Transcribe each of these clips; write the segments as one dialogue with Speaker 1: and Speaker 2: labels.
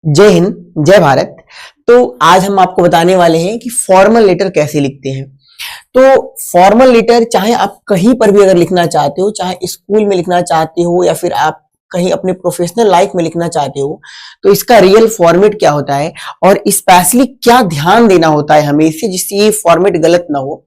Speaker 1: जय हिंद, जय भारत। तो आज हम आपको बताने वाले हैं कि फॉर्मल लेटर कैसे लिखते हैं। तो फॉर्मल लेटर चाहे आप कहीं पर भी अगर लिखना चाहते हो, चाहे स्कूल में लिखना चाहते हो या फिर आप कहीं अपने प्रोफेशनल लाइफ में लिखना चाहते हो, तो इसका रियल फॉर्मेट क्या होता है और स्पेशली क्या ध्यान देना होता है हमें जिससे ये फॉर्मेट गलत ना हो।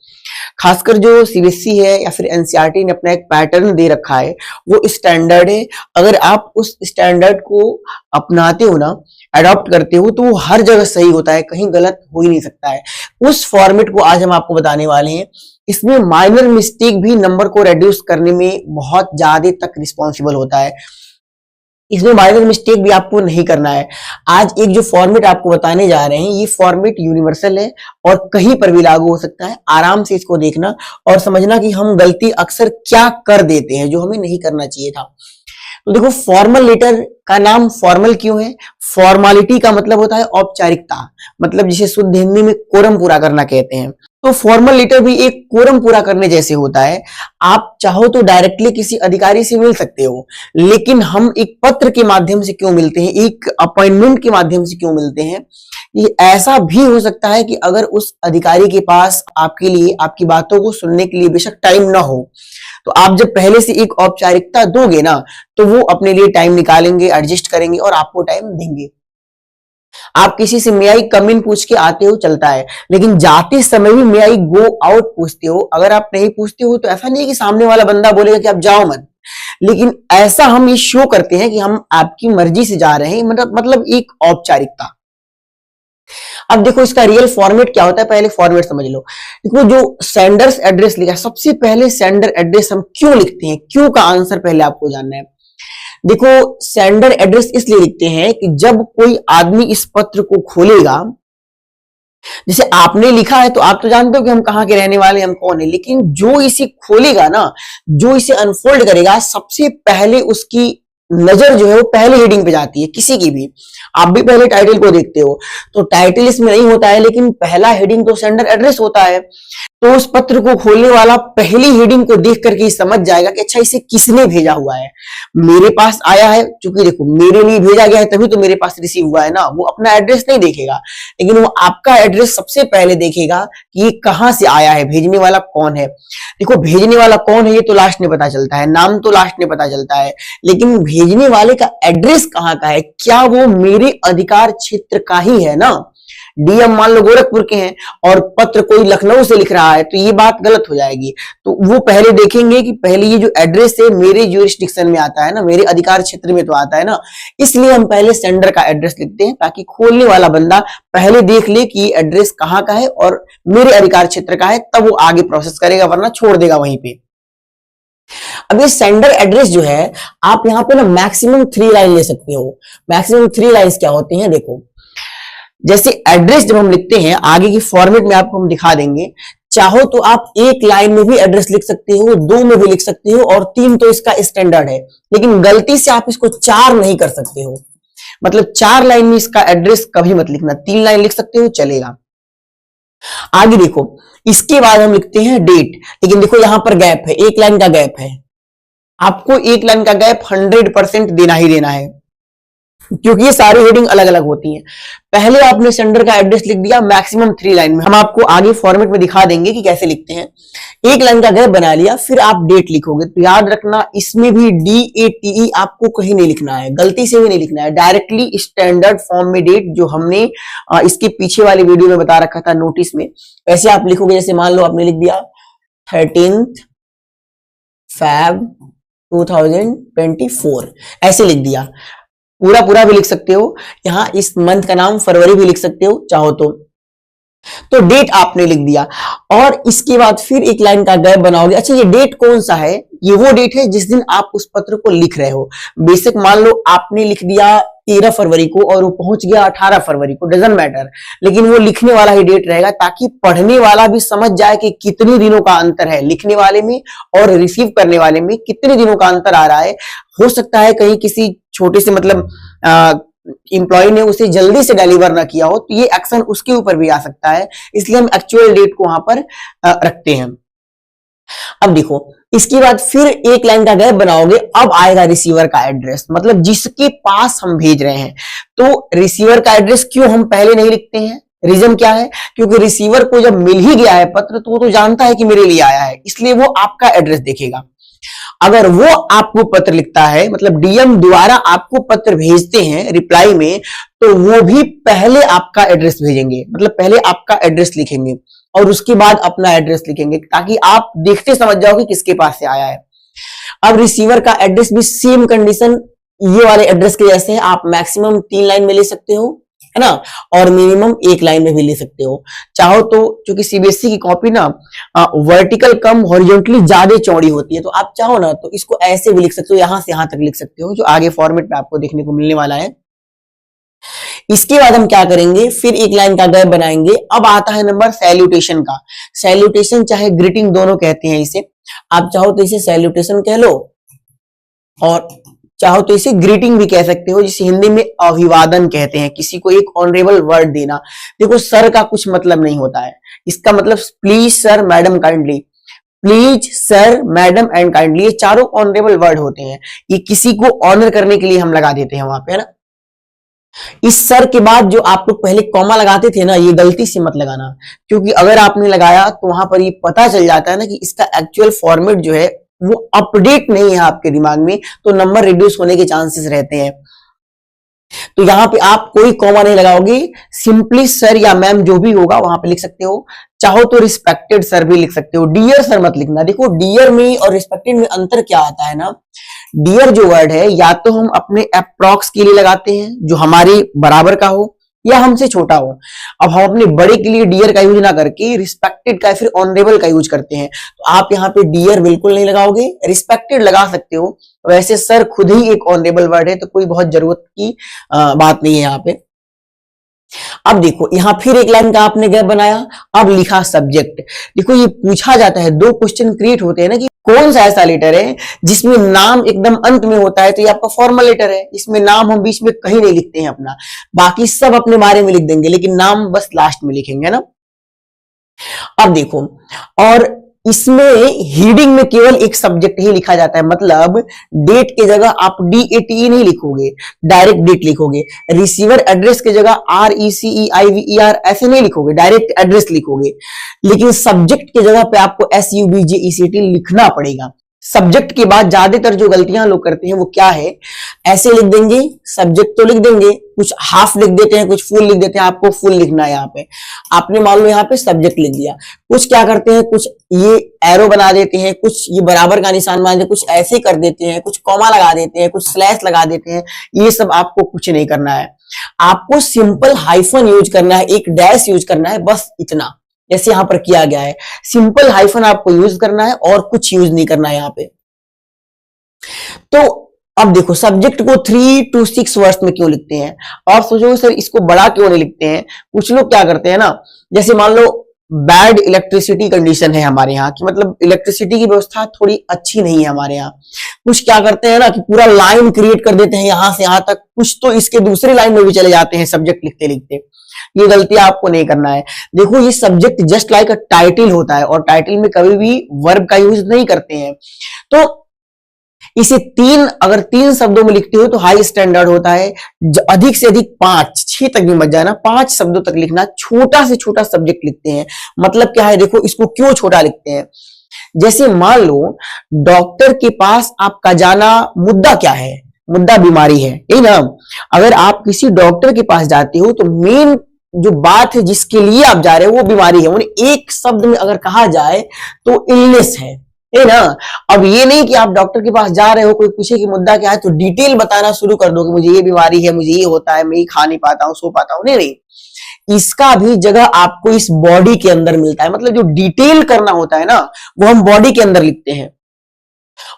Speaker 1: खासकर जो सीबीएसई है या फिर एनसीईआरटी ने अपना एक पैटर्न दे रखा है, वो स्टैंडर्ड है। अगर आप उस स्टैंडर्ड को अपनाते हो ना, अडॉप्ट करते हो, तो वो हर जगह सही होता है, कहीं गलत हो ही नहीं सकता है। उस फॉर्मेट को आज हम आपको बताने वाले हैं। इसमें माइनर मिस्टेक भी नंबर को रिड्यूस करने में बहुत ज्यादा तक रिस्पॉन्सिबल होता है। इसमें माइनर मिस्टेक भी आपको नहीं करना है। आज एक जो फॉर्मेट आपको बताने जा रहे हैं, ये फॉर्मेट यूनिवर्सल है और कहीं पर भी लागू हो सकता है। आराम से इसको देखना और समझना कि हम गलती अक्सर क्या कर देते हैं जो हमें नहीं करना चाहिए था। तो देखो, फॉर्मल लेटर का नाम फॉर्मल क्यों है? फॉर्मालिटी का मतलब होता है औपचारिकता, मतलब जिसे शुद्ध हिंदी में कोरम पूरा करना कहते हैं। तो फॉर्मल लेटर भी एक कोरम पूरा करने जैसे होता है। आप चाहो तो डायरेक्टली किसी अधिकारी से मिल सकते हो, लेकिन हम एक पत्र के माध्यम से क्यों मिलते हैं, एक अपॉइंटमेंट के माध्यम से क्यों मिलते हैं? ये ऐसा भी हो सकता है कि अगर उस अधिकारी के पास आपके लिए, आपकी बातों को सुनने के लिए बेशक टाइम ना हो, तो आप जब पहले से एक औपचारिकता दोगे ना, तो वो अपने लिए टाइम निकालेंगे, एडजस्ट करेंगे और आपको टाइम देंगे। आप किसी से मे आई कम इन पूछ के आते हो, चलता है, लेकिन जाते समय भी मे आई गो आउट पूछते हो। अगर आप नहीं पूछते हो तो ऐसा नहीं है कि सामने वाला बंदा बोलेगा कि आप जाओ मत, लेकिन ऐसा हम ये शो करते हैं कि हम आपकी मर्जी से जा रहे हैं, मतलब एक औपचारिकता। अब देखो, इसका रियल फॉर्मेट क्या होता है, पहले फॉर्मेट समझ लो। देखो, जो सेंडर्स एड्रेस लिखा है, सबसे पहले सेंडर एड्रेस हम क्यों लिखते हैं, क्यों का आंसर पहले आपको जानना है। देखो, सेंडर एड्रेस इसलिए लिखते हैं कि जब कोई आदमी इस पत्र को खोलेगा, जैसे आपने लिखा है तो आप तो जानते हो कि हम कहाँ के रहने वाले, हम कौन है, लेकिन जो इसे खोलेगा ना, जो इसे अनफोल्ड करेगा, सबसे पहले उसकी नजर जो है वो पहले हेडिंग पे जाती है, किसी की भी। आप भी पहले टाइटल को देखते हो, तो टाइटल इसमें नहीं होता है, लेकिन पहला हेडिंग तो सेंडर एड्रेस होता है। तो उस पत्र को खोलने वाला पहली हेडिंग को देख करके समझ जाएगा कि अच्छा, इसे किसने भेजा हुआ है, मेरे पास आया है। क्योंकि देखो, मेरे लिए भेजा गया है तभी तो मेरे पास रिसीव हुआ है ना। वो अपना एड्रेस नहीं देखेगा, लेकिन वो आपका एड्रेस सबसे पहले देखेगा कि ये कहां से आया है, भेजने वाला कौन है। देखो, भेजने वाला कौन है ये तो लास्ट में पता चलता है, नाम तो लास्ट में पता चलता है, लेकिन भेजने वाले का एड्रेस कहां का है, क्या वो मेरे अधिकार क्षेत्र का ही है ना। डीएम मान लो गोरखपुर के हैं और पत्र कोई लखनऊ से लिख रहा है, तो ये बात गलत हो जाएगी। तो वो पहले देखेंगे कि पहले ये जो एड्रेस है मेरे ज्यूरिस्डिक्शन में आता है ना, मेरे अधिकार क्षेत्र में तो आता है ना। इसलिए हम पहले सेंडर का एड्रेस लिखते हैं, ताकि खोलने वाला बंदा पहले देख ले कि ये एड्रेस कहाँ का है और मेरे अधिकार क्षेत्र का है, तब वो आगे प्रोसेस करेगा, वरना छोड़ देगा वहीं पे। अब ये सेंडर एड्रेस जो है, आप यहाँ पे ना मैक्सिमम 3 लाइन ले सकते हो। मैक्सिमम 3 लाइन्स क्या होती हैं, देखो, जैसे एड्रेस जब हम लिखते हैं, आगे की फॉर्मेट में आपको हम दिखा देंगे। चाहो तो आप 1 लाइन में भी एड्रेस लिख सकते हो, 2 में भी लिख सकते हो, और 3 तो इसका स्टैंडर्ड है। लेकिन गलती से आप इसको 4 नहीं कर सकते हो, मतलब 4 लाइन में इसका एड्रेस कभी मत लिखना। 3 लाइन लिख सकते हो, चलेगा। आगे देखो, इसके बाद हम लिखते हैं डेट, लेकिन देखो यहां पर गैप है, 1 लाइन का गैप है। आपको 1 लाइन का गैप 100% देना ही देना है, क्योंकि ये सारी हेडिंग अलग अलग होती हैं। पहले आपने सेंडर का एड्रेस लिख दिया मैक्सिमम 3 लाइन में। हम आपको आगे फॉर्मेट में दिखा देंगे कि कैसे लिखते हैं। 1 लाइन का गैप बना लिया, फिर आप डेट लिखोगे, तो याद रखना इसमें भी DATE आपको कहीं नहीं लिखना है, गलती से भी नहीं लिखना है। डायरेक्टली स्टैंडर्ड फॉर्म में डेट, जो हमने इसके पीछे वाली वीडियो में बता रखा था नोटिस में, वैसे आप लिखोगे। जैसे मान लो आपने लिख दिया 13 Feb 2024, ऐसे लिख दिया। पूरा पूरा भी लिख सकते हो, यहां इस मंथ का नाम फरवरी भी लिख सकते हो चाहो तो डेट आपने लिख दिया। और इसके बाद फिर 1 लाइन का गैप बनाओगे। अच्छा, ये डेट कौन सा है? ये वो डेट है जिस दिन आप उस पत्र को लिख रहे हो। बेशक मान लो आपने लिख दिया 13 फरवरी को और वो पहुंच गया 18 फरवरी को, डजंट मैटर, लेकिन वो लिखने वाला ही डेट रहेगा, ताकि पढ़ने वाला भी समझ जाए कि कितने दिनों का अंतर है लिखने वाले में और रिसीव करने वाले में, कितने दिनों का अंतर आ रहा है। हो सकता है कहीं किसी छोटे से मतलब एम्प्लॉय ने उसे जल्दी से डिलीवर ना किया हो, तो ये एक्शन उसके ऊपर भी आ सकता है। इसलिए हम एक्चुअल डेट को वहां पर रखते हैं। अब देखो, इसके बाद फिर एक लाइन का गैप बनाओगे, अब आएगा रिसीवर का एड्रेस, मतलब जिसके पास हम भेज रहे हैं। तो रिसीवर का एड्रेस क्यों हम पहले नहीं लिखते हैं, रीजन क्या है, क्योंकि रिसीवर को जब मिल ही गया है पत्र तो वो तो जानता है कि मेरे लिए आया है, इसलिए वो आपका एड्रेस देखेगा। अगर वो आपको पत्र लिखता है, मतलब डीएम द्वारा आपको पत्र भेजते हैं रिप्लाई में, तो वो भी पहले आपका एड्रेस भेजेंगे, मतलब पहले आपका एड्रेस लिखेंगे और उसके बाद अपना एड्रेस लिखेंगे, ताकि आप देखते समझ जाओ कि किसके पास से आया है। अब रिसीवर का एड्रेस भी सेम कंडीशन ये वाले एड्रेस के जैसे है, आप मैक्सिमम 3 लाइन में ले सकते हो, है ना, और मिनिमम 1 लाइन में भी ले सकते हो। चाहो तो, क्योंकि सीबीएसई की कॉपी ना वर्टिकल कम हॉरिजॉन्टली ज्यादा चौड़ी होती है, तो आप चाहो ना तो इसको ऐसे भी लिख सकते हो, यहां से यहां तक लिख सकते हो, जो आगे फॉर्मेट में आपको देखने को मिलने वाला है। इसके बाद हम क्या करेंगे, फिर 1 लाइन का गैप बनाएंगे। अब आता है नंबर सैल्यूटेशन का। सैल्यूटेशन चाहे ग्रीटिंग दोनों कहते हैं इसे, आप चाहो तो इसे सैल्यूटेशन कह लो और चाहो तो इसे ग्रीटिंग भी कह सकते हो, जिसे हिंदी में अभिवादन कहते हैं, किसी को एक ऑनरेबल वर्ड देना। देखो सर का कुछ मतलब नहीं होता है, इसका मतलब please sir, madam, kindly, please sir, madam and kindly, ये चारों ऑनरेबल वर्ड होते हैं। ये किसी को ऑनर करने के लिए हम लगा देते हैं वहां पे, है ना। इस सर के बाद जो आप लोग पहले कॉमा लगाते थे ना, ये गलती से मत लगाना, क्योंकि अगर आपने लगाया तो वहां पर ये पता चल जाता है ना कि इसका एक्चुअल फॉर्मेट जो है वो अपडेट नहीं है आपके दिमाग में, तो नंबर रिड्यूस होने के चांसेस रहते हैं। तो यहां पे आप कोई कॉमा नहीं लगाओगे, सिंपली सर या मैम जो भी होगा वहां पे लिख सकते हो। चाहो तो रिस्पेक्टेड सर भी लिख सकते हो, डियर सर मत लिखना। देखो डियर में और रिस्पेक्टेड में अंतर क्या आता है ना, डियर जो वर्ड है या तो हम अपने अप्रॉक्स के लिए लगाते हैं जो हमारे बराबर का हो या हमसे छोटा हो। अब हम अपने बड़े के लिए डियर का यूज ना करके रिस्पेक्टेड का फिर ऑनरेबल का यूज करते हैं, तो आप यहाँ पे डियर बिल्कुल नहीं लगाओगे, रिस्पेक्टेड लगा सकते हो। वैसे सर खुद ही एक ऑनरेबल वर्ड है, तो कोई बहुत जरूरत की बात नहीं है यहाँ पे। अब देखो यहां फिर 1 लाइन का आपने गैप बनाया, अब लिखा सब्जेक्ट। देखो ये पूछा जाता है, 2 क्वेश्चन क्रिएट होते हैं ना कि कौन सा ऐसा लेटर है जिसमें नाम एकदम अंत में होता है, तो ये आपका फॉर्मल लेटर है, इसमें नाम हम बीच में कहीं नहीं लिखते हैं अपना, बाकी सब अपने बारे में लिख देंगे, लेकिन नाम बस लास्ट में लिखेंगे ना। अब देखो, और इसमें हीडिंग में केवल एक सब्जेक्ट ही लिखा जाता है, मतलब डेट के जगह आप DATE नहीं लिखोगे, डायरेक्ट डेट लिखोगे। रिसीवर एड्रेस के जगह RECEIVER ऐसे नहीं लिखोगे, डायरेक्ट एड्रेस लिखोगे। लेकिन सब्जेक्ट के जगह पे आपको SUBJECT लिखना पड़ेगा। सब्जेक्ट के बाद ज्यादातर जो गलतियां लोग करते हैं वो क्या है, ऐसे लिख देंगे, सब्जेक्ट तो लिख देंगे, कुछ हाफ लिख देते हैं, कुछ फुल लिख देते हैं। आपको फुल लिखना है यहाँ पे, आपने मान लो यहाँ पे सब्जेक्ट लिख दिया। कुछ क्या करते हैं, कुछ ये एरो बना देते हैं, कुछ ये बराबर का निशान मान देते, कुछ ऐसे कर देते हैं, कुछ कॉमा लगा देते हैं, कुछ स्लैश लगा देते हैं। ये सब आपको कुछ नहीं करना है, आपको सिंपल हाइफन यूज करना है, एक डैश यूज करना है, बस इतना, जैसे यहां पर किया गया है। सिंपल हाइफन आपको यूज करना है और कुछ यूज नहीं करना है यहाँ पे। तो अब देखो सब्जेक्ट को 3 to 6 वर्ड्स में क्यों लिखते हैं, और सोचोगे सर इसको बड़ा क्यों नहीं लिखते हैं। कुछ लोग क्या करते हैं ना, जैसे मान लो बैड इलेक्ट्रिसिटी कंडीशन है हमारे यहाँ की, मतलब इलेक्ट्रिसिटी की व्यवस्था थोड़ी अच्छी नहीं है हमारे यहाँ। कुछ क्या करते हैं ना कि पूरा लाइन क्रिएट कर देते हैं यहां से यहां तक, कुछ तो इसके दूसरे लाइन में भी चले जाते हैं सब्जेक्ट लिखते लिखते। ये गलती आपको नहीं करना है। देखो ये subject just like a title होता है, और टाइटल में कभी भी वर्ब का यूज नहीं करते हैं। तो इसे अगर 3 शब्दों में लिखते हो तो हाई स्टैंडर्ड होता है, अधिक से अधिक 5-6 तक भी मत जाना, 5 शब्दों तक लिखना। छोटा से छोटा सब्जेक्ट लिखते हैं, मतलब क्या है, देखो इसको क्यों छोटा लिखते हैं। जैसे मान लो डॉक्टर के पास आपका जाना, मुद्दा क्या है, मुद्दा बीमारी है, यही ना। अगर आप किसी डॉक्टर के पास जाते हो तो मेन जो बात है जिसके लिए आप जा रहे हो वो बीमारी है। उन्हें एक शब्द में अगर कहा जाए तो इलनेस है ना। अब ये नहीं कि आप डॉक्टर के पास जा रहे हो, कोई पूछे कि मुद्दा क्या है तो डिटेल बताना शुरू कर दो कि मुझे ये बीमारी है, मुझे ये होता है, मैं ये खा नहीं पाता हूँ, सो पाता हूँ, नहीं। इसका भी जगह आपको इस बॉडी के अंदर मिलता है, मतलब जो डिटेल करना होता है ना वो हम बॉडी के अंदर लिखते हैं।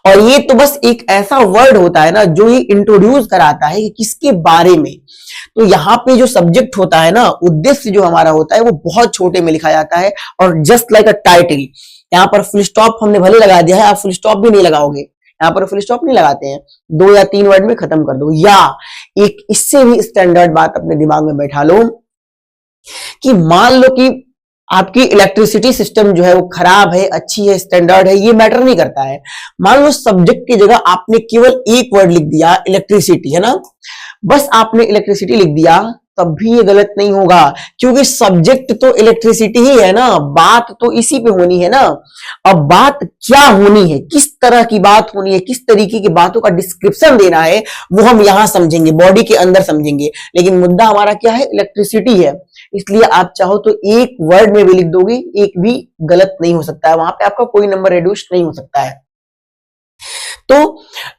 Speaker 1: और ये तो बस एक ऐसा वर्ड होता है ना जो ये इंट्रोड्यूस कराता है कि किसके बारे में। तो यहाँ पे जो सब्जेक्ट होता है ना, उद्देश्य जो हमारा होता है वो बहुत छोटे में लिखा जाता है, और जस्ट लाइक अ टाइटल। यहाँ पर फुल स्टॉप हमने भले लगा दिया है, आप फुल स्टॉप भी नहीं लगाओगे, यहाँ पर फुल स्टॉप नहीं लगाते हैं, 2 या 3 वर्ड में खत्म कर दो। या एक इससे भी स्टैंडर्ड बात अपने दिमाग में बैठा लो कि मान लो कि आपकी इलेक्ट्रिसिटी सिस्टम जो है वो खराब है, अच्छी है, स्टैंडर्ड है, ये मैटर नहीं करता है। मान लो सब्जेक्ट की जगह आपने केवल एक वर्ड लिख दिया इलेक्ट्रिसिटी, है ना, बस आपने इलेक्ट्रिसिटी लिख दिया, तब भी ये गलत नहीं होगा, क्योंकि सब्जेक्ट तो इलेक्ट्रिसिटी ही है ना, बात तो इसी पे होनी है ना। अब बात क्या होनी है, किस तरह की बात होनी है, किस तरीके की बातों का डिस्क्रिप्शन देना है, वो हम यहां समझेंगे, बॉडी के अंदर समझेंगे। लेकिन मुद्दा हमारा क्या है, इलेक्ट्रिसिटी है। इसलिए आप चाहो तो एक वर्ड में भी लिख दोगे, एक भी गलत नहीं हो सकता है, वहां पे आपका कोई नंबर रिड्यूस नहीं हो सकता है। तो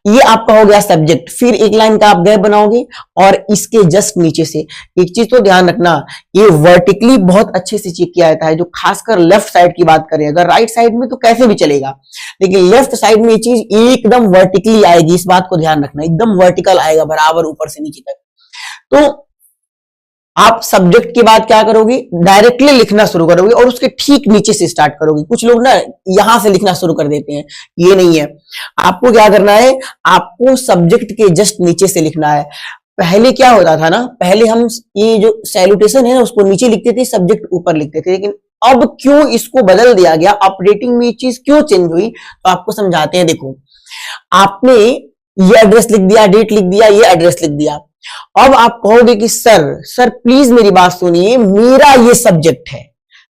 Speaker 1: ये आपका हो गया सब्जेक्ट। फिर एक लाइन का आप गैप बनाओगे और इसके जस्ट नीचे से एक चीज तो ध्यान रखना, ये वर्टिकली बहुत अच्छे से चेक किया जाता है, जो खासकर लेफ्ट साइड की बात करें। अगर राइट साइड में तो कैसे भी चलेगा, लेकिन लेफ्ट साइड में ये चीज एकदम वर्टिकली आएगी, इस बात को ध्यान रखना, एकदम वर्टिकल आएगा, बराबर ऊपर से नीचे तक। तो आप सब्जेक्ट के बाद क्या करोगे, डायरेक्टली लिखना शुरू करोगे और उसके ठीक नीचे से स्टार्ट करोगे। कुछ लोग ना यहां से लिखना शुरू कर देते हैं, ये नहीं है। आपको क्या करना है, आपको सब्जेक्ट के जस्ट नीचे से लिखना है। पहले क्या होता था ना, पहले हम ये जो सैल्यूटेशन है ना उसको नीचे लिखते थे, सब्जेक्ट ऊपर लिखते थे, लेकिन अब क्यों इसको बदल दिया गया, अपडेटिंग में ये चीज क्यों चेंज हुई, तो आपको समझाते हैं। देखो, आपने ये एड्रेस लिख दिया, डेट लिख दिया, ये एड्रेस लिख दिया। अब आप कहोगे कि सर प्लीज मेरी बात सुनिए, मेरा ये सब्जेक्ट है।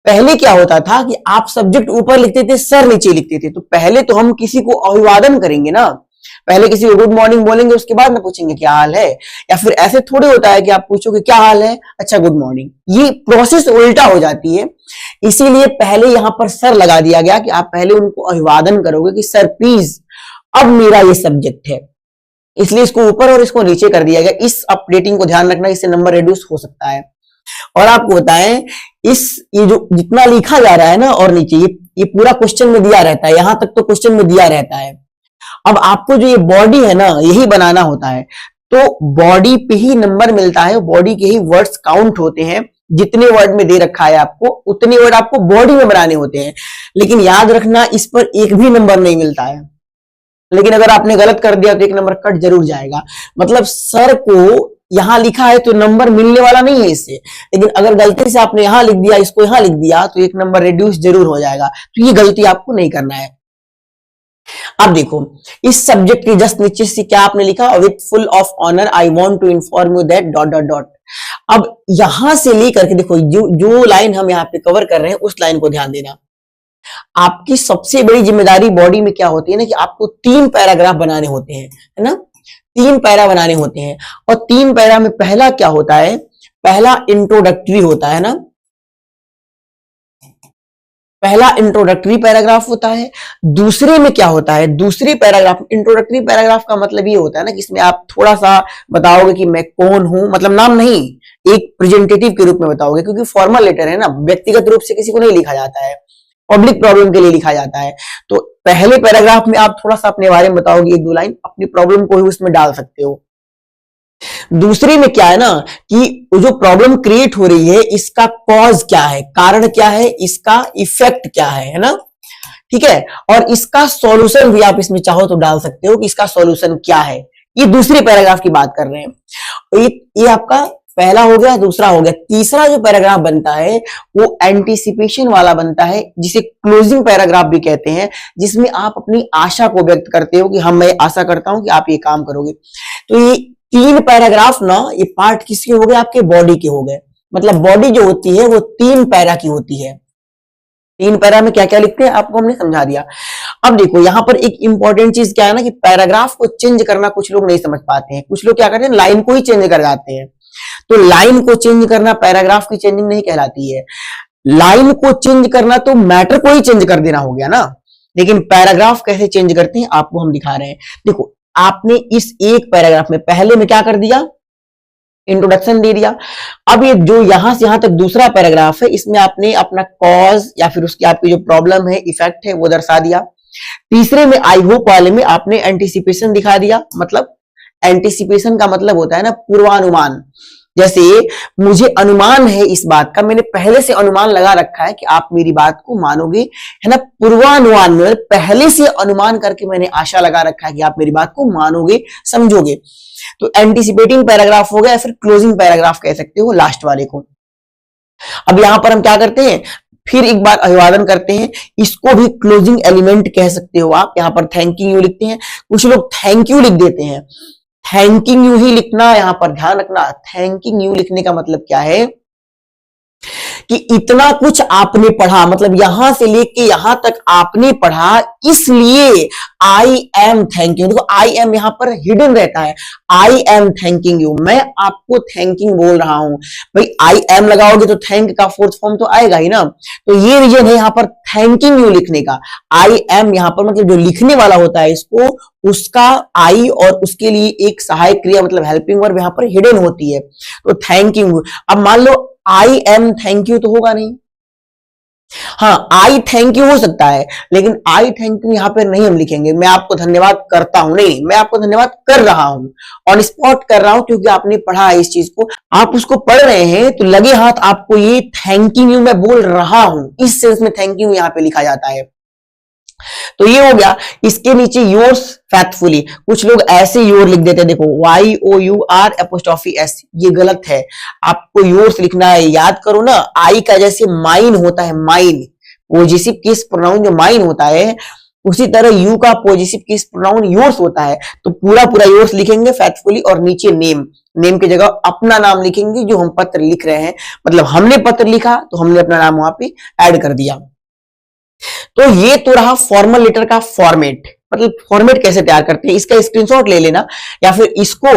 Speaker 1: पहले क्या होता था कि आप सब्जेक्ट ऊपर लिखते थे, सर नीचे लिखते थे। तो पहले तो हम किसी को अभिवादन करेंगे ना, पहले किसी को गुड मॉर्निंग बोलेंगे, उसके बाद में पूछेंगे क्या हाल है। या फिर ऐसे थोड़े होता है कि आप पूछोगे क्या हाल है, अच्छा गुड मॉर्निंग। ये प्रोसेस उल्टा हो जाती है। इसीलिए पहले यहां पर सर लगा दिया गया कि आप पहले उनको अभिवादन करोगे कि सर प्लीज, अब मेरा ये सब्जेक्ट है, इसलिए इसको ऊपर और इसको नीचे कर दिया गया। इस अपडेटिंग को ध्यान रखना, इससे नंबर रिड्यूस हो सकता है। और आपको बताएं, ये जो जितना लिखा जा रहा है ना और नीचे, ये पूरा क्वेश्चन में दिया रहता है, यहां तक तो क्वेश्चन में दिया रहता है। अब आपको जो ये बॉडी है ना, यही बनाना होता है, तो बॉडी पे ही नंबर मिलता है, बॉडी के ही वर्ड्स काउंट होते हैं। जितने वर्ड में दे रखा है आपको, उतने वर्ड आपको बॉडी में बनाने होते हैं। लेकिन याद रखना, इस पर एक भी नंबर नहीं मिलता है। लेकिन अगर आपने गलत कर दिया तो एक नंबर कट जरूर जाएगा। मतलब सर को यहां लिखा है तो नंबर मिलने वाला नहीं है इससे, लेकिन अगर गलती से आपने यहां लिख दिया, इसको यहां लिख दिया, तो एक नंबर रिड्यूस जरूर हो जाएगा। तो ये गलती आपको नहीं करना है। अब देखो, इस सब्जेक्ट के जस्ट नीचे से क्या आपने लिखा, with full of honour I want to inform you that dot dot dot. अब यहां से लेकर के देखो, जो लाइन हम यहाँ पे कवर कर रहे हैं, उस लाइन को ध्यान देना। आपकी सबसे बड़ी जिम्मेदारी बॉडी में क्या होती है ना, कि आपको 3 पैराग्राफ बनाने होते हैं, है ना, 3 पैरा बनाने होते हैं। और 3 पैरा में पहला क्या होता है, पहला इंट्रोडक्टरी होता है ना, पहला इंट्रोडक्टरी पैराग्राफ होता है। दूसरे में क्या होता है, दूसरी पैराग्राफ, इंट्रोडक्टरी पैराग्राफ का मतलब ये होता है ना कि इसमें आप थोड़ा सा बताओगे कि मैं कौन हूं, मतलब नाम नहीं, एक प्रेजेंटेटिव के रूप में बताओगे, क्योंकि फॉर्मल लेटर है ना, व्यक्तिगत रूप से किसी को नहीं लिखा जाता है, पब्लिक प्रॉब्लम के लिए लिखा जाता है। तो पहले पैराग्राफ में आप थोड़ा सा अपने बारे में बताओगे, 1-2 लाइन, अपनी प्रॉब्लम को ही उसमें डाल सकते हो। दूसरे में क्या है ना, कि जो प्रॉब्लम क्रिएट हो रही है, इसका कॉज क्या है, कारण क्या है, इसका इफेक्ट क्या है ना, ठीक है। और इसका सॉल्यूशन भी आप इसमें चाहो तो डाल सकते हो कि इसका सॉल्यूशन क्या है। ये दूसरे पैराग्राफ की बात कर रहे हैं। ये आपका पहला हो गया, दूसरा हो गया। तीसरा जो पैराग्राफ बनता है वो एंटीसिपेशन वाला बनता है, जिसे क्लोजिंग पैराग्राफ भी कहते हैं, जिसमें आप अपनी आशा को व्यक्त करते हो कि हम, मैं आशा करता हूं कि आप ये काम करोगे। तो ये 3 पैराग्राफ ना, ये पार्ट किसके हो गए, आपके बॉडी के हो गए। मतलब बॉडी जो होती है वो 3 पैरा की होती है। 3 पैरा में क्या क्या लिखते हैं आपको हमने समझा दिया। अब देखो, यहां पर एक इंपॉर्टेंट चीज क्या है ना, कि पैराग्राफ को चेंज करना कुछ लोग नहीं समझ पाते हैं। कुछ लोग क्या करते हैं, लाइन को ही चेंज कर जाते हैं। तो लाइन को चेंज करना पैराग्राफ की चेंजिंग नहीं कहलाती है। लाइन को चेंज करना तो मैटर को ही चेंज कर देना हो गया ना। लेकिन पैराग्राफ कैसे चेंज करते हैं आपको हम दिखा रहे हैं। देखो, आपने इस एक पैराग्राफ में पहले में क्या कर दिया, इंट्रोडक्शन दे दिया। अब ये जो यहां से यहां तक दूसरा पैराग्राफ है, इसमें आपने अपना कॉज या फिर उसकी आपकी जो प्रॉब्लम है, इफेक्ट है, वो दर्शा दिया। तीसरे में आई होप वाले में आपने एंटीसिपेशन दिखा दिया। मतलब एंटीसिपेशन का मतलब होता है ना पूर्वानुमान। जैसे मुझे अनुमान है इस बात का, मैंने पहले से अनुमान लगा रखा है कि आप मेरी बात को मानोगे, है ना। पूर्वानुमान में पहले से अनुमान करके मैंने आशा लगा रखा है कि आप मेरी बात को मानोगे, समझोगे। तो एंटीसिपेटिंग पैराग्राफ हो गया, या फिर क्लोजिंग पैराग्राफ कह सकते हो लास्ट वाले को। अब यहां पर हम क्या करते हैं, फिर एक बार अभिवादन करते हैं, इसको भी क्लोजिंग एलिमेंट कह सकते हो आप। यहां पर थैंकिंग यू लिखते हैं, कुछ लोग थैंक यू लिख देते हैं, थैंकिंग यू ही लिखना, यहां पर ध्यान रखना। थैंकिंग यू लिखने का मतलब क्या है कि इतना कुछ आपने पढ़ा, मतलब यहां से लेके यहां तक आपने पढ़ा, इसलिए आई एम थैंकिंग। देखो आई एम यहां पर हिडन रहता है, आई एम थैंकिंग यू, मैं आपको थैंकिंग बोल रहा हूं। भाई आई एम लगाओगे तो थैंक का फोर्थ फॉर्म तो आएगा ही ना, तो ये रीजन है यहां पर थैंकिंग यू लिखने का। आई एम यहां पर मतलब जो लिखने वाला होता है इसको, उसका आई और उसके लिए एक सहायक क्रिया मतलब हेल्पिंग वर्ब यहां पर हिडन होती है, तो थैंकिंग यू। अब मान लो आई एम थैंक यू तो होगा नहीं, हाँ आई थैंक यू हो सकता है, लेकिन आई थैंक यू यहां पर नहीं हम लिखेंगे, मैं आपको धन्यवाद करता हूं, नहीं, मैं आपको धन्यवाद कर रहा हूं, ऑन स्पॉट कर रहा हूं, क्योंकि आपने पढ़ा है इस चीज को, आप उसको पढ़ रहे हैं तो लगे हाथ आपको ये थैंकिंग यू मैं बोल रहा हूं, इस सेंस में थैंक यू यहां पे लिखा जाता है। तो ये हो गया। इसके नीचे योर्स फैथफुली, कुछ लोग ऐसे योर लिख देते हैं, देखो YOUR', ये गलत है, आपको योर्स लिखना है। याद करो ना, आई का जैसे माइन होता है, माइन पॉजिटिव केस प्रोनाउन जो माइन होता है, उसी तरह यू का पॉजिटिव केस प्रोनाउन योर्स होता है। तो पूरा पूरा योर्स लिखेंगे फैथफुली, और नीचे नेम, नेम की जगह अपना नाम लिखेंगे, जो हम पत्र लिख रहे हैं, मतलब हमने पत्र लिखा तो हमने अपना नाम वहां पे ऐड कर दिया। तो ये तो रहा फॉर्मल लेटर का फॉर्मेट, मतलब फॉर्मेट कैसे तैयार करते हैं, इसका स्क्रीनशॉट ले लेना, या फिर इसको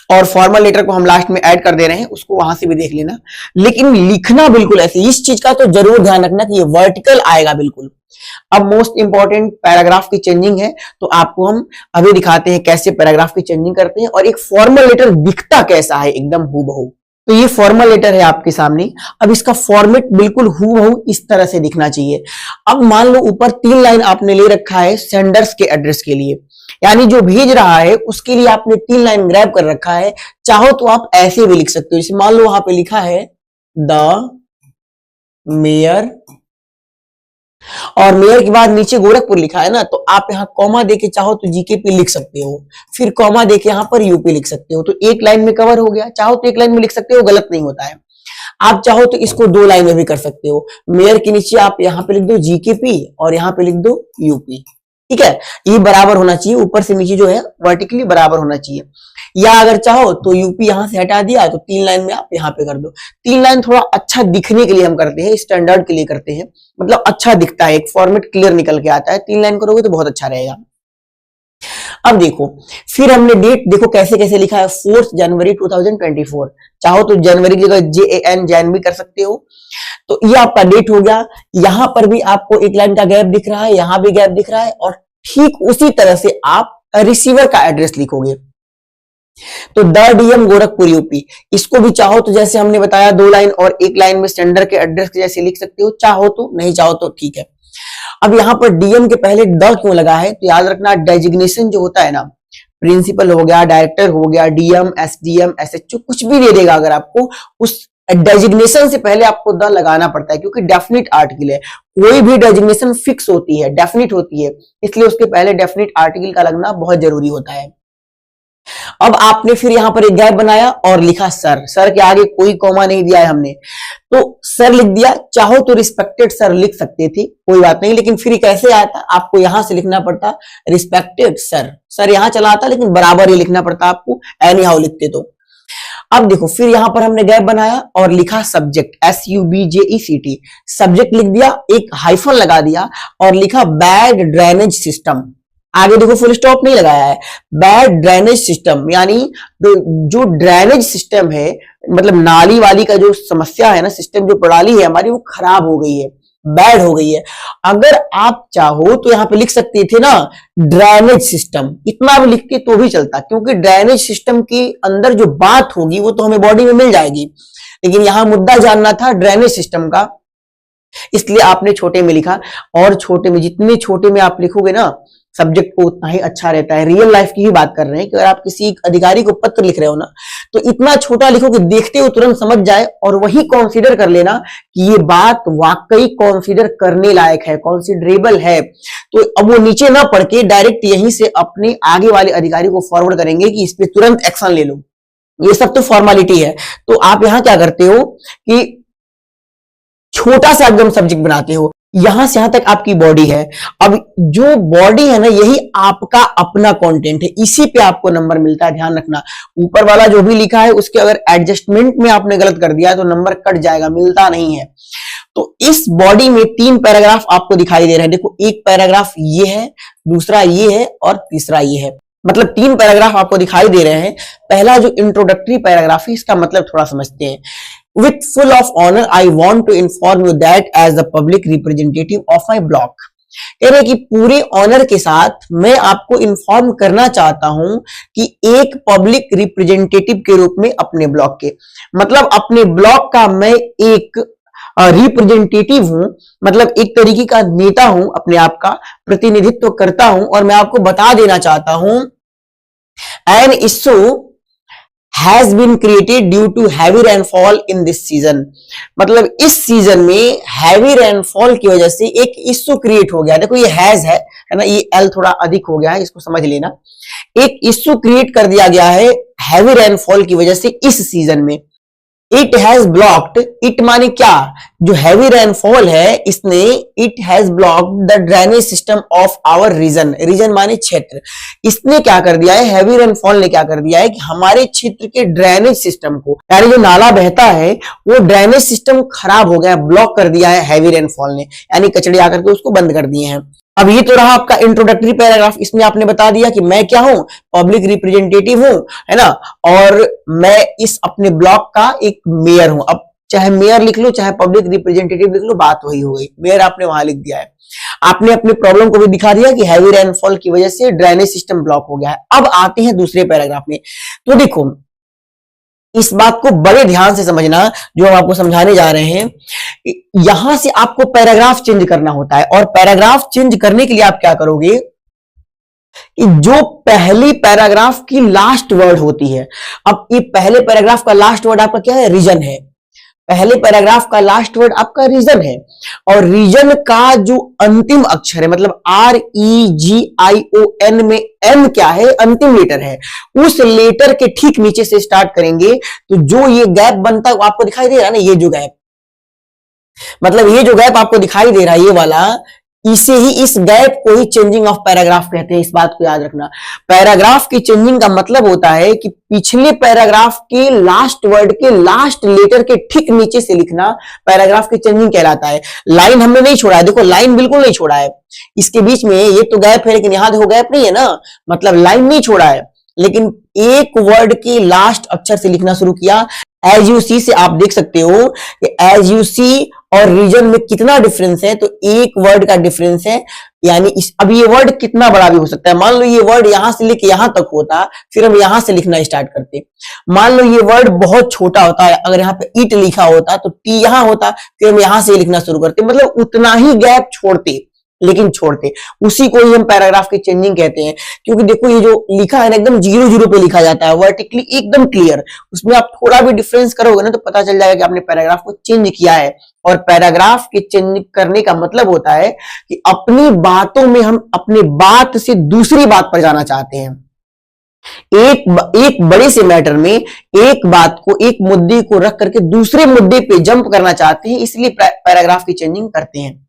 Speaker 1: और फॉर्मल लेटर को हम लास्ट में ऐड कर दे रहे हैं, उसको वहां से भी देख लेना। लेकिन लिखना बिल्कुल ऐसे, इस चीज का तो जरूर ध्यान रखना कि ये वर्टिकल आएगा बिल्कुल। अब मोस्ट इंपॉर्टेंट पैराग्राफ की चेंजिंग है, तो आपको हम अभी दिखाते हैं कैसे पैराग्राफ की चेंजिंग करते हैं, और एक फॉर्मल लेटर दिखता कैसा है एकदम हूबहू। तो ये फॉर्मल लेटर है आपके सामने। अब इसका फॉर्मेट बिल्कुल हूबहू इस तरह से दिखना चाहिए। अब मान लो ऊपर 3 लाइन आपने ले रखा है सेंडर्स के एड्रेस के लिए, यानी जो भेज रहा है उसके लिए आपने 3 लाइन ग्रैब कर रखा है। चाहो तो आप ऐसे भी लिख सकते हो, जैसे मान लो वहां पे लिखा है द मेयर, और मेयर के बाद नीचे गोरखपुर लिखा है ना, तो आप यहाँ कॉमा देके चाहो तो जीकेपी लिख सकते हो, फिर कॉमा देके यहाँ पर यूपी लिख सकते हो, तो एक लाइन में कवर हो गया। चाहो तो एक लाइन में लिख सकते हो, गलत नहीं होता है। आप चाहो तो इसको 2 लाइन में भी कर सकते हो, मेयर के नीचे आप यहाँ पे लिख दो जीकेपी और यहाँ पे लिख दो यूपी, ठीक है। ये बराबर होना चाहिए, ऊपर से नीचे जो है वर्टिकली बराबर होना चाहिए। या अगर चाहो तो यूपी यहां से हटा दिया तो 3 लाइन में आप यहाँ पे कर दो। 3 लाइन थोड़ा अच्छा दिखने के लिए हम करते हैं, स्टैंडर्ड के लिए करते हैं, मतलब अच्छा दिखता है, एक फॉर्मेट क्लियर निकल के आता है। 3 लाइन करोगे तो बहुत अच्छा रहेगा। अब देखो, फिर हमने डेट देखो कैसे कैसे लिखा है, 4 जनवरी 2024। चाहो तो जनवरी की जगह JAN जैन भी कर सकते हो। तो ये आपका डेट हो गया। यहां पर भी आपको एक लाइन का गैप दिख रहा है, यहां भी गैप दिख रहा है, और ठीक उसी तरह से आप रिसीवर का एड्रेस लिखोगे। तो द DM गोरखपुर यूपी, इसको भी चाहो तो जैसे हमने बताया 2 लाइन और 1 लाइन में सेंडर के एड्रेस के जैसे लिख सकते हो, चाहो तो, नहीं चाहो तो ठीक है। अब यहां पर DM के पहले द क्यों लगा है, तो याद रखना डेजिग्नेशन जो होता है ना, प्रिंसिपल हो गया, डायरेक्टर हो गया, DM SDM SHO कुछ भी दे देगा अगर आपको, उस डेजिग्नेशन से पहले आपको द लगाना पड़ता है, क्योंकि डेफिनिट आर्टिकल है। कोई भी डेजिग्नेशन फिक्स होती है, डेफिनिट होती है, इसलिए उसके पहले डेफिनिट आर्टिकल का लगना बहुत जरूरी होता है। अब आपने फिर यहां पर एक गैप बनाया और लिखा सर, सर के आगे कोई कॉमा नहीं दिया है हमने, तो सर लिख दिया। चाहो तो रिस्पेक्टेड सर लिख सकते थे, कोई बात नहीं, लेकिन फिर कैसे आया था, आपको यहां से लिखना पड़ता रिस्पेक्टेड सर, सर यहां चला आता लेकिन बराबर ही लिखना पड़ता आपको, एनी हाउ लिखते तो। अब देखो, फिर यहां पर हमने गैप बनाया और लिखा सब्जेक्ट, SUBJECT, सब्जेक्ट लिख दिया, एक हाइफन लगा दिया और लिखा बैड ड्रेनेज सिस्टम। आगे देखो फुल स्टॉप नहीं लगाया है, बैड ड्रेनेज सिस्टम, यानी जो ड्रेनेज सिस्टम है, मतलब नाली वाली का जो समस्या है ना, सिस्टम जो प्रणाली है हमारी, वो खराब हो गई है, बैड हो गई है। अगर आप चाहो तो यहां पे लिख सकते थे ना ड्रेनेज सिस्टम, इतना भी लिखते तो भी चलता, क्योंकि ड्रेनेज सिस्टम के अंदर जो बात होगी वो तो हमें बॉडी में मिल जाएगी, लेकिन यहां मुद्दा जानना था ड्रेनेज सिस्टम का, इसलिए आपने छोटे में लिखा। और छोटे में, जितने छोटे में आप लिखोगे ना सब्जेक्ट को, उतना ही अच्छा रहता है। रियल लाइफ की ही बात कर रहे हैं कि अगर आप किसी अधिकारी को पत्र लिख रहे हो ना, तो इतना छोटा लिखो कि देखते हो तुरंत समझ जाए, और वही कंसीडर कर लेना कि ये बात वाकई कंसीडर करने लायक है, कंसीडरेबल है। तो अब वो नीचे ना पढ़ के डायरेक्ट यहीं से अपने आगे वाले अधिकारी को फॉरवर्ड करेंगे कि इस पे तुरंत एक्शन ले लो। ये सब तो फॉर्मेलिटी है। तो आप यहां क्या करते हो कि छोटा सा एकदम सब्जेक्ट बनाते हो। यहां से यहां तक आपकी बॉडी है। अब जो बॉडी है ना, यही आपका अपना कंटेंट है, इसी पे आपको नंबर मिलता है, ध्यान रखना। ऊपर वाला जो भी लिखा है उसके अगर एडजस्टमेंट में आपने गलत कर दिया है तो नंबर कट जाएगा, मिलता नहीं है। तो इस बॉडी में 3 पैराग्राफ आपको दिखाई दे रहे हैं। देखो, एक पैराग्राफ ये है, दूसरा ये है और तीसरा ये है। मतलब 3 पैराग्राफ आपको दिखाई दे रहे हैं। पहला जो इंट्रोडक्टरी पैराग्राफ है, इसका मतलब थोड़ा समझते हैं। With full of honor, I want to inform you that as the public representative of my block, कह रहे कि पूरे ऑनर के साथ मैं आपको इन्फॉर्म करना चाहता हूं कि एक पब्लिक रिप्रेजेंटेटिव के रूप में अपने ब्लॉक के, मतलब अपने ब्लॉक का मैं एक रिप्रेजेंटेटिव हूं, मतलब एक तरीके का नेता हूं, अपने आप का प्रतिनिधित्व करता हूं। और मैं आपको बता देना चाहता हूं, an issue has been created due to heavy rainfall in this season, मतलब इस सीजन में हैवी रेनफॉल की वजह से एक इश्यू क्रिएट हो गया। देखो, ये हैज है ना, ये एल थोड़ा अधिक हो गया है, इसको समझ लेना। एक इश्यू क्रिएट कर दिया गया है हैवी रेनफॉल की वजह से इस सीजन में। इट हैज ब्लॉक्ड, इट माने क्या, जो हैवी रेनफॉल है इसने, it has blocked the drainage system of our region, region माने क्षेत्र। इसने क्या कर दिया है, हैवी रेनफॉल ने क्या कर दिया है कि हमारे क्षेत्र के ड्रेनेज सिस्टम को, यानी जो नाला बहता है वो ड्रेनेज सिस्टम खराब हो गया, ब्लॉक कर दिया है हैवी रेनफॉल ने, यानी कचड़े आकर के उसको बंद कर दिए हैं। अब ये तो रहा आपका इंट्रोडक्टरी पैराग्राफ। इसमें आपने बता दिया कि मैं क्या हूं, पब्लिक रिप्रेजेंटेटिव हूं, है ना, और मैं इस अपने ब्लॉक का एक मेयर हूं। अब चाहे मेयर लिख लो चाहे पब्लिक रिप्रेजेंटेटिव लिख लो, बात वही हो गई, मेयर आपने वहां लिख दिया है। आपने अपने प्रॉब्लम को भी दिखा दिया कि हैवी रेनफॉल की वजह से ड्रेनेज सिस्टम ब्लॉक हो गया है। अब आते हैं दूसरे पैराग्राफ में। तो देखो, इस बात को बड़े ध्यान से समझना जो हम आपको समझाने जा रहे हैं। यहां से आपको पैराग्राफ चेंज करना होता है, और पैराग्राफ चेंज करने के लिए आप क्या करोगे कि जो पहली पैराग्राफ की लास्ट वर्ड होती है, अब ये पहले पैराग्राफ का लास्ट वर्ड आपका क्या है, रीजन है। पहले पैराग्राफ का लास्ट वर्ड आपका रीजन है, और रीजन का जो अंतिम अक्षर है, मतलब REGION में N क्या है, अंतिम लेटर है। उस लेटर के ठीक नीचे से स्टार्ट करेंगे तो जो ये गैप बनता है वो आपको दिखाई दे रहा है ना, ये जो गैप, मतलब ये जो गैप आपको दिखाई दे रहा है ये वाला, इसे ही, इस गैप को ही चेंजिंग ऑफ पैराग्राफ कहते हैं। इस बात को याद रखना। पैराग्राफ की चेंजिंग का मतलब होता है कि पिछले पैराग्राफ के लास्ट वर्ड के लास्ट लेटर के ठीक नीचे से लिखना पैराग्राफ की चेंजिंग कहलाता है। लाइन हमने नहीं छोड़ा है, देखो लाइन बिल्कुल नहीं छोड़ा है, इसके बीच में ये तो गैप है, लेकिन यहां देखो गैप नहीं है ना, मतलब लाइन नहीं छोड़ा है, लेकिन एक वर्ड के लास्ट अक्षर से लिखना शुरू किया। एज यू सी से आप देख सकते हो कि एज यू सी और रीजन में कितना डिफरेंस है, तो एक वर्ड का डिफरेंस है। यानी अब ये वर्ड कितना बड़ा भी हो सकता है। मान लो ये वर्ड यहां से लेके यहां तक होता, फिर हम यहां से लिखना स्टार्ट करते। मान लो ये वर्ड बहुत छोटा होता है, अगर यहाँ पे इट लिखा होता तो टी यहां होता, फिर हम यहां से लिखना शुरू करते, मतलब उतना ही गैप छोड़ते, लेकिन छोड़ते। उसी को ही हम पैराग्राफ की चेंजिंग कहते हैं। क्योंकि देखो ये जो लिखा है ना, एकदम 0-0 पे लिखा जाता है, वर्टिकली एकदम क्लियर। उसमें आप थोड़ा भी डिफरेंस करोगे ना तो पता चल जाएगा कि आपने पैराग्राफ को चेंज किया है। और पैराग्राफ के चेंज करने का मतलब होता है कि अपनी बातों में हम अपने बात से दूसरी बात पर जाना चाहते हैं। एक बड़े से मैटर में एक बात को, एक मुद्दे को रख करके दूसरे मुद्दे पे जंप करना चाहते हैं, इसलिए पैराग्राफ की चेंजिंग करते हैं।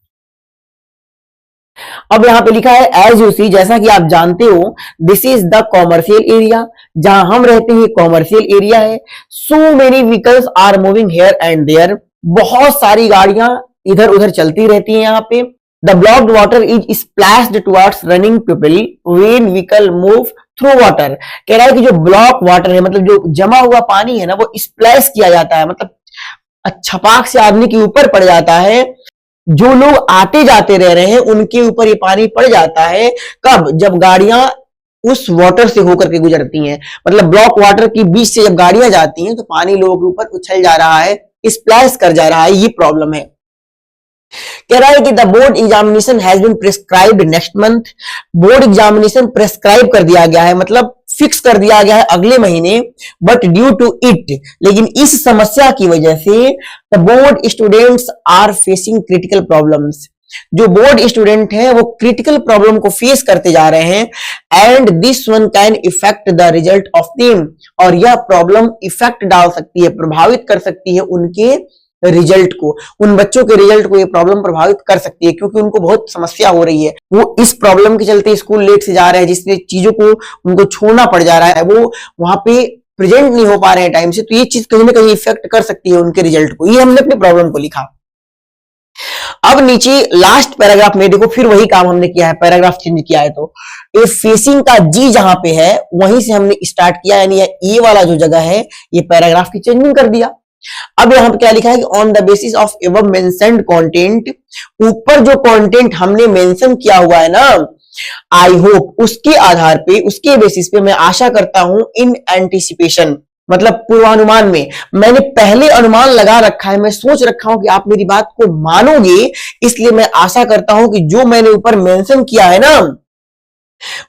Speaker 1: अब यहां पे लिखा है एज यू सी, जैसा कि आप जानते हो, this is the commercial area, जहां हम रहते हैं कॉमर्शियल एरिया है। So many vehicles are moving here and there, बहुत सारी गाड़ियां इधर उधर चलती रहती हैं यहाँ पे। The blocked water is splashed towards running people when vehicle move through water. कह रहा है कि जो ब्लॉक वाटर है, मतलब जो जमा हुआ पानी है ना, वो स्प्लैश किया जाता है, मतलब छपाक से आदमी के ऊपर पड़ जाता है। जो लोग आते जाते रह रहे हैं उनके ऊपर ये पानी पड़ जाता है। कब? जब गाड़ियां उस वाटर से होकर के गुजरती हैं, मतलब ब्लॉक वाटर के बीच से जब गाड़ियां जाती हैं तो पानी लोगों के ऊपर उछल जा रहा है, स्प्लैश कर जा रहा है, ये प्रॉब्लम है। कह रहा है कि the board examination has been prescribed next month, board examination prescribe कर दिया गया है, मतलब फिक्स कर दिया गया है अगले महीने। बट ड्यू टू इट, लेकिन इस समस्या की वजह से the board students are facing critical problems, जो बोर्ड स्टूडेंट हैं वो क्रिटिकल प्रॉब्लम को फेस करते जा रहे हैं। And this one can effect the result of them, और यह प्रॉब्लम इफेक्ट डाल सकती है, प्रभावित कर सकती है उनके रिजल्ट को, उन बच्चों के रिजल्ट को ये प्रॉब्लम प्रभावित कर सकती है, क्योंकि उनको बहुत समस्या हो रही है। वो इस प्रॉब्लम के चलते स्कूल लेट से जा रहे हैं, जिससे चीजों को उनको छोड़ना पड़ जा रहा है, वो वहां पे प्रेजेंट नहीं हो पा रहे हैं टाइम से, तो ये चीज कहीं ना कहीं इफेक्ट कर सकती है उनके रिजल्ट को। ये हमने अपनी प्रॉब्लम को लिखा। अब नीचे लास्ट पैराग्राफ में देखो फिर वही काम हमने किया है, पैराग्राफ चेंज किया है। तो ए फेसिंग का जी जहां पे है वहीं से हमने स्टार्ट किया, यानी ये वाला जो जगह है ये पैराग्राफ की चेंजिंग कर दिया। अब यहां पे क्या लिखा है कि on the basis of above mentioned content, ऊपर जो कंटेंट हमने मेंशन किया हुआ है ना, आई होप, उसके आधार पे, उसके बेसिस पे मैं आशा करता हूं, इन एंटिसिपेशन मतलब पूर्वानुमान में, मैंने पहले अनुमान लगा रखा है, मैं सोच रखा हूं कि आप मेरी बात को मानोगे, इसलिए मैं आशा करता हूं कि जो मैंने ऊपर मेंशन किया है ना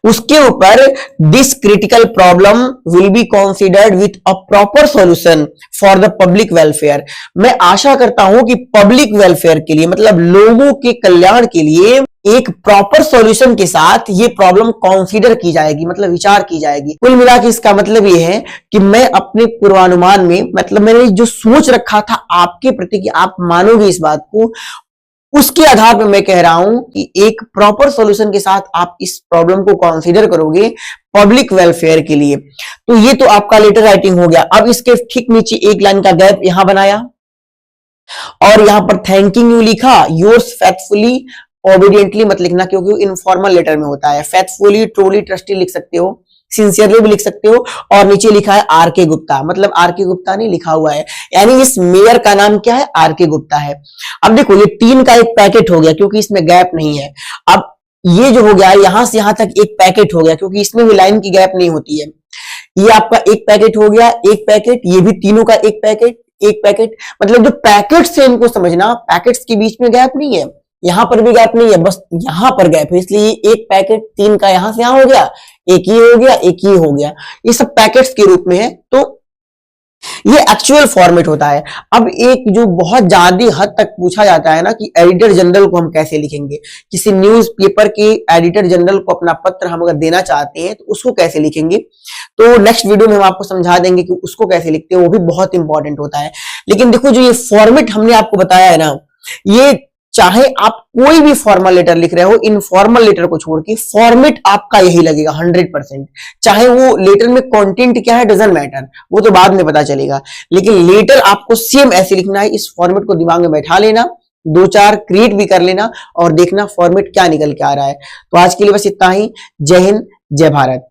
Speaker 1: उसके ऊपर this critical problem will be considered with a proper solution for the public welfare. मैं आशा करता हूं कि पब्लिक वेलफेयर के लिए, मतलब लोगों के कल्याण के लिए, एक प्रॉपर सॉल्यूशन के साथ ये प्रॉब्लम कंसीडर की जाएगी, मतलब विचार की जाएगी। कुल मिला के इसका मतलब ये है कि मैं अपने पूर्वानुमान में, मतलब मैंने जो सोच रखा था आपके प्रति कि आप मानोगे इस बात को, उसके आधार पर मैं कह रहा हूं कि एक प्रॉपर सॉल्यूशन के साथ आप इस प्रॉब्लम को कंसीडर करोगे पब्लिक वेलफेयर के लिए। तो ये तो आपका लेटर राइटिंग हो गया। अब इसके ठीक नीचे एक लाइन का गैप यहां बनाया और यहां पर थैंकिंग यू लिखा। योर्स फेथफुली ओबीडियंटली मत लिखना, क्योंकि इनफॉर्मल लेटर में होता है। फेथफुली, ट्रूली, ट्रस्टी लिख सकते हो, सिंसियरली भी लिख सकते हो। और नीचे लिखा है आर के गुप्ता, मतलब आर के गुप्ता नहीं लिखा हुआ है, यानी इस मेयर का नाम क्या है, आर के गुप्ता है। अब देखो ये 3 का एक पैकेट हो गया क्योंकि इसमें गैप नहीं है। अब ये जो हो गया यहां से यहां तक एक पैकेट हो गया, क्योंकि इसमें भी लाइन की गैप नहीं होती है। ये आपका एक पैकेट हो गया, एक पैकेट, ये भी तीनों का एक पैकेट, एक पैकेट। मतलब जो पैकेट से इनको समझना, पैकेट्स के बीच में गैप नहीं है, यहां पर भी गैप नहीं है, बस यहां पर गैप है, इसलिए एक पैकेट 3 का यहां से यहां हो गया, एक ये हो गया, एक ये हो गया। ये सब पैकेट्स के रूप में है, तो ये एक्चुअल फॉर्मेट होता है। अब एक जो बहुत ज्यादा हद तक पूछा जाता है ना कि एडिटर जनरल को हम कैसे लिखेंगे, किसी न्यूज़पेपर के एडिटर जनरल को अपना पत्र हम अगर देना चाहते हैं तो उसको कैसे लिखेंगे, तो नेक्स्ट वीडियो में हम आपको समझा देंगे कि उसको कैसे लिखते हैं, वो भी बहुत इंपॉर्टेंट होता है। लेकिन देखो जो ये फॉर्मेट हमने आपको बताया है ना, ये चाहे आप कोई भी फॉर्मल लेटर लिख रहे हो, इनफॉर्मल लेटर को छोड़ के फॉर्मेट आपका यही लगेगा 100%। चाहे वो लेटर में कंटेंट क्या है डजंट मैटर, वो तो बाद में पता चलेगा, लेकिन लेटर आपको सेम ऐसे लिखना है। इस फॉर्मेट को दिमाग में बैठा लेना, 2-4 क्रिएट भी कर लेना और देखना फॉर्मेट क्या निकल के आ रहा है। तो आज के लिए बस इतना ही। जय हिंद, जय भारत।